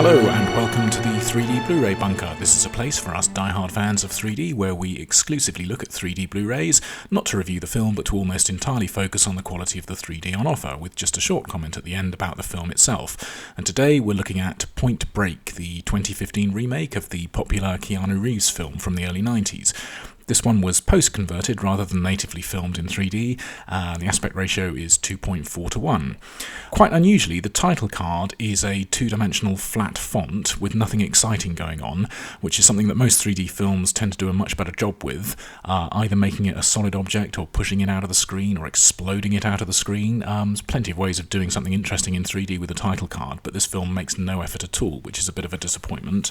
Hello and welcome to the 3D Blu-ray Bunker. This is a place for us die-hard fans of 3D where we exclusively look at 3D Blu-rays, not to review the film but to almost entirely focus on the quality of the 3D on offer, with just a short comment at the end about the film itself. And today we're looking at Point Break, the 2015 remake of the popular Keanu Reeves film from the early 90s. This one was post-converted rather than natively filmed in 3D. The aspect ratio is 2.4:1. Quite unusually, the title card is a two-dimensional flat font with nothing exciting going on, which is something that most 3D films tend to do a much better job with, either making it a solid object or pushing it out of the screen or exploding it out of the screen. There's plenty of ways of doing something interesting in 3D with a title card, but this film makes no effort at all, which is a bit of a disappointment.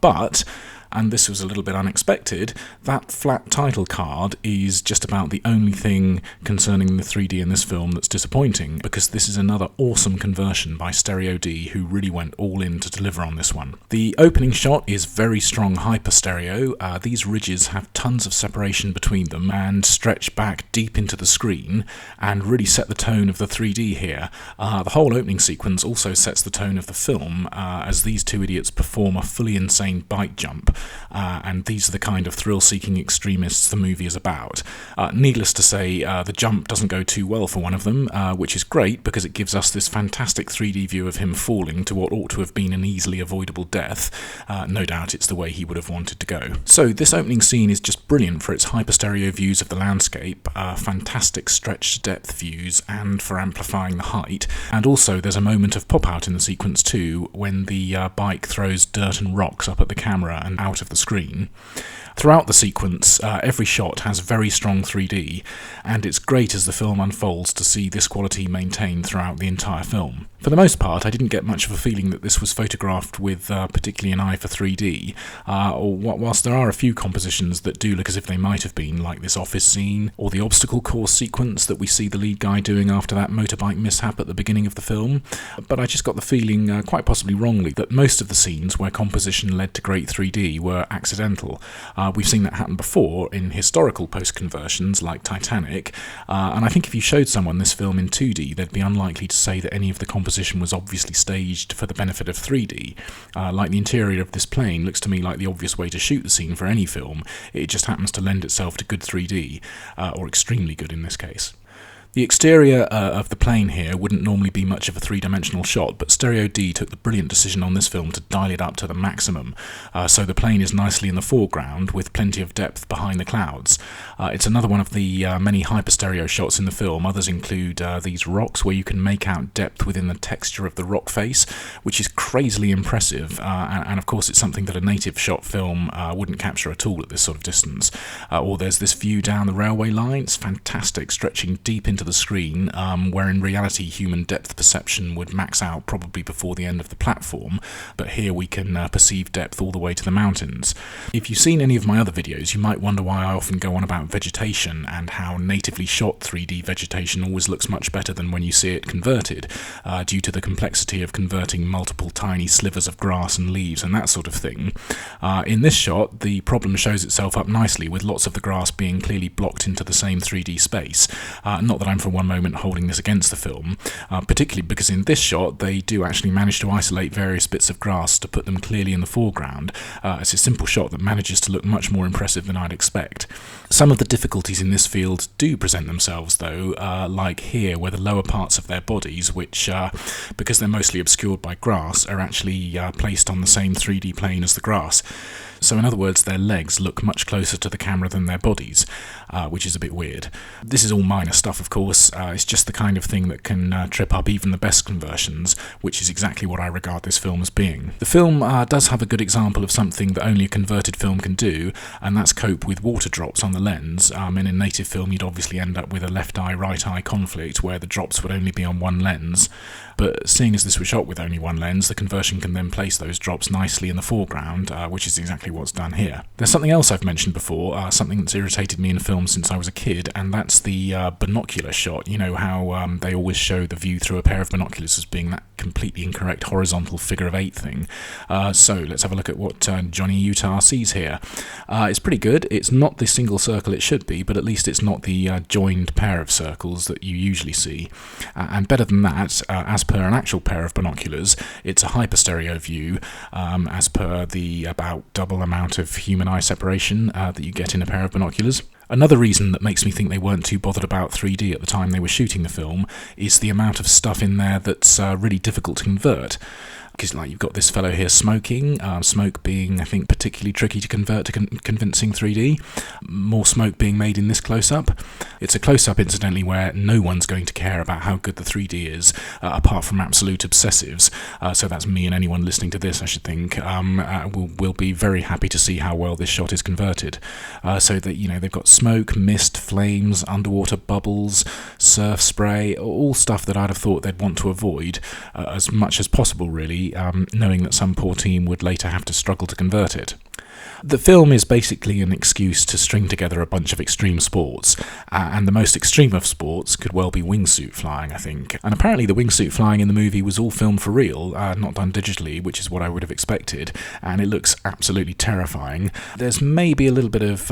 But, and this was a little bit unexpected, that flat title card is just about the only thing concerning the 3D in this film that's disappointing, because this is another awesome conversion by Stereo D, who really went all in to deliver on this one. The opening shot is very strong hyper stereo. These ridges have tons of separation between them and stretch back deep into the screen and really set the tone of the 3D here. The whole opening sequence also sets the tone of the film, as these two idiots perform a fully insane bike jump. And these are the kind of thrill-seeking extremists the movie is about. Needless to say, the jump doesn't go too well for one of them, which is great because it gives us this fantastic 3D view of him falling to what ought to have been an easily avoidable death. No doubt it's the way he would have wanted to go. So this opening scene is just brilliant for its hyper-stereo views of the landscape, fantastic stretched depth views, and for amplifying the height. And also there's a moment of pop-out in the sequence too, when the bike throws dirt and rocks up at the camera and out of the screen. Throughout the sequence, every shot has very strong 3D, and it's great as the film unfolds to see this quality maintained throughout the entire film. For the most part, I didn't get much of a feeling that this was photographed with particularly an eye for 3D, whilst there are a few compositions that do look as if they might have been, like this office scene, or the obstacle course sequence that we see the lead guy doing after that motorbike mishap at the beginning of the film. But I just got the feeling, quite possibly wrongly, that most of the scenes where composition led to great 3D were accidental. We've seen that happen before in historical post-conversions like Titanic, and I think if you showed someone this film in 2D, they'd be unlikely to say that any of the composition was obviously staged for the benefit of 3D. Like the interior of this plane looks to me like the obvious way to shoot the scene for any film. It just happens to lend itself to good 3D, or extremely good in this case. The exterior of the plane here wouldn't normally be much of a three-dimensional shot, but Stereo D took the brilliant decision on this film to dial it up to the maximum, so the plane is nicely in the foreground with plenty of depth behind the clouds. It's another one of the many hyper-stereo shots in the film. Others include these rocks where you can make out depth within the texture of the rock face, which is crazily impressive, and of course it's something that a native shot film wouldn't capture at all at this sort of distance. Or there's this view down the railway line. It's fantastic, stretching deep into the screen, where in reality human depth perception would max out probably before the end of the platform, but here we can perceive depth all the way to the mountains. If you've seen any of my other videos, you might wonder why I often go on about vegetation and how natively shot 3D vegetation always looks much better than when you see it converted, due to the complexity of converting multiple tiny slivers of grass and leaves and that sort of thing. In this shot, the problem shows itself up nicely, with lots of the grass being clearly blocked into the same 3D space. Not that I'm for one moment holding this against the film, particularly because in this shot they do actually manage to isolate various bits of grass to put them clearly in the foreground. It's a simple shot that manages to look much more impressive than I'd expect. Some of the difficulties in this field do present themselves though, like here where the lower parts of their bodies, which, because they're mostly obscured by grass, are actually placed on the same 3D plane as the grass. So in other words, their legs look much closer to the camera than their bodies, which is a bit weird. This is all minor stuff, of course. It's just the kind of thing that can trip up even the best conversions, which is exactly what I regard this film as being. The film does have a good example of something that only a converted film can do, and that's cope with water drops on the lens. In a native film, you'd obviously end up with a left eye, right eye conflict where the drops would only be on one lens. But seeing as this was shot with only one lens, the conversion can then place those drops nicely in the foreground, which is exactly what's done here. There's something else I've mentioned before, something that's irritated me in film since I was a kid, and that's the binocular binocular shot. You know how they always show the view through a pair of binoculars as being that completely incorrect horizontal figure of 8 thing. So let's have a look at what Johnny Utah sees here. It's pretty good. It's not the single circle it should be, but at least it's not the joined pair of circles that you usually see. And better than that, as per an actual pair of binoculars, it's a hyperstereo view, as per the about double amount of human eye separation that you get in a pair of binoculars. Another reason that makes me think they weren't too bothered about 3D at the time they were shooting the film is the amount of stuff in there that's really difficult to convert. Because you've got this fellow here smoking, smoke being, I think, particularly tricky to convert to convincing 3D. More smoke being made in this close-up. It's a close-up, incidentally, where no one's going to care about how good the 3D is, apart from absolute obsessives. So that's me and anyone listening to this, I should think, will be very happy to see how well this shot is converted. So that, they've got smoke, mist, flames, underwater bubbles, surf spray, all stuff that I'd have thought they'd want to avoid as much as possible, really. Knowing that some poor team would later have to struggle to convert it. The film is basically an excuse to string together a bunch of extreme sports, and the most extreme of sports could well be wingsuit flying, I think. And apparently the wingsuit flying in the movie was all filmed for real, not done digitally, which is what I would have expected, and it looks absolutely terrifying. There's maybe a little bit of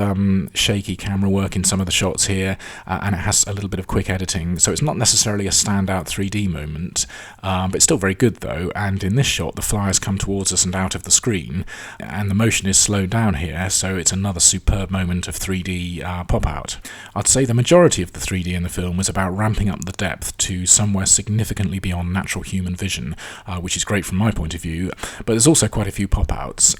shaky camera work in some of the shots here, and it has a little bit of quick editing, so it's not necessarily a standout 3D moment, but it's still very good though, and in this shot the flyers come towards us and out of the screen, and the motion is slowed down here, so it's another superb moment of 3D pop-out. I'd say the majority of the 3D in the film was about ramping up the depth to somewhere significantly beyond natural human vision, which is great from my point of view, but there's also quite a few pop-outs.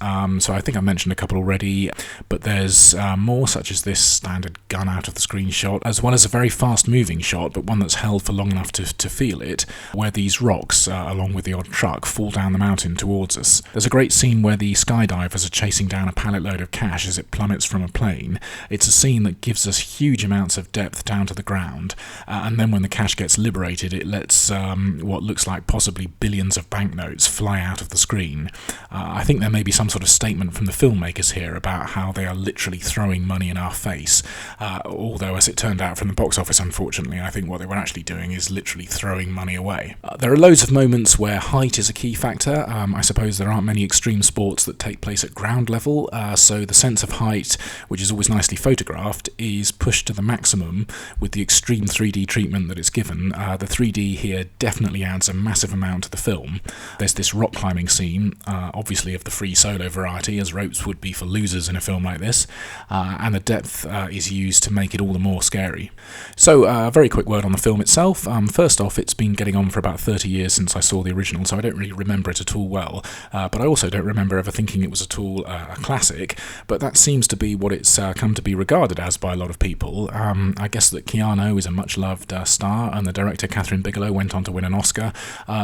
So I think I mentioned a couple already, but there's more, such as this standard gun out of the screen shot, as well as a very fast-moving shot, but one that's held for long enough to feel it, where these rocks, along with the odd truck, fall down the mountain towards us. There's a great scene where the skydivers are chasing down a pallet load of cash as it plummets from a plane. It's a scene that gives us huge amounts of depth down to the ground, and then when the cash gets liberated, it lets what looks like possibly billions of banknotes fly out of the screen. I think there may be some sort of statement from the filmmakers here about how they are literally throwing money in our face, although as it turned out from the box office, unfortunately, I think what they were actually doing is literally throwing money away. There are loads of moments where height is a key factor. I suppose there aren't many extreme sports that take place at ground level, so the sense of height, which is always nicely photographed, is pushed to the maximum with the extreme 3D treatment that it's given. The 3D here definitely adds a massive amount to the film. There's this rock climbing scene, obviously of the free solo variety, as ropes would be for losers in a film like this, and the depth is used to make it all the more scary. So, a very quick word on the film itself. First off, it's been getting on for about 30 years since I saw the original, so I don't really remember it at all well, but I also don't remember ever thinking it was at all a classic, but that seems to be what it's come to be regarded as by a lot of people. I guess that Keanu is a much-loved star, and the director Catherine Bigelow went on to win an Oscar,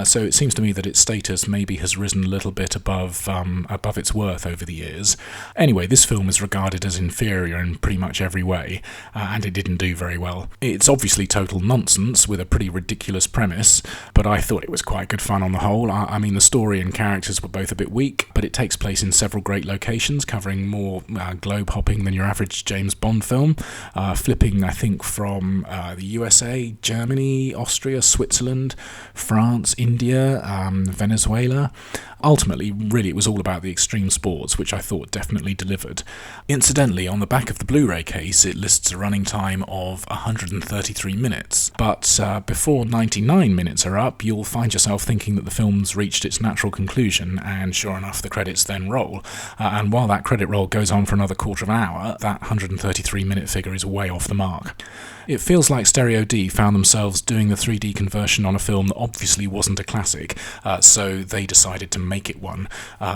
so it seems to me that its status maybe has risen a little bit above its worth over the years. Anyway, this film is regarded as inferior in pretty much every way, and it didn't do very well. It's obviously total nonsense with a pretty ridiculous premise, but I thought it was quite good fun on the whole. I mean, the story and characters were both a bit weak, but it takes place in several great locations, covering more globe hopping than your average James Bond film, flipping, I think, from the USA, Germany, Austria, Switzerland, France, India, Venezuela. Ultimately, really, it was all about the extreme sports, which I thought definitely delivered. Incidentally, on the back of the Blu-ray case, it lists a running time of 133 minutes, but before 99 minutes are up, you'll find yourself thinking that the film's reached its natural conclusion, and sure enough, the credits then roll. And while that credit roll goes on for another quarter of an hour, that 133-minute figure is way off the mark. It feels like Stereo D found themselves doing the 3D conversion on a film that obviously wasn't a classic, so they decided to make it one.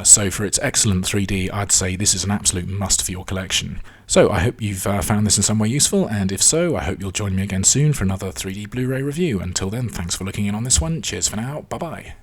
So for its excellent 3D, I'd say this is an absolute must for your collection. So I hope you've found this in some way useful, and if so, I hope you'll join me again soon for another 3D Blu-ray review. Until then, thanks for looking in on this one. Cheers for now. Bye-bye.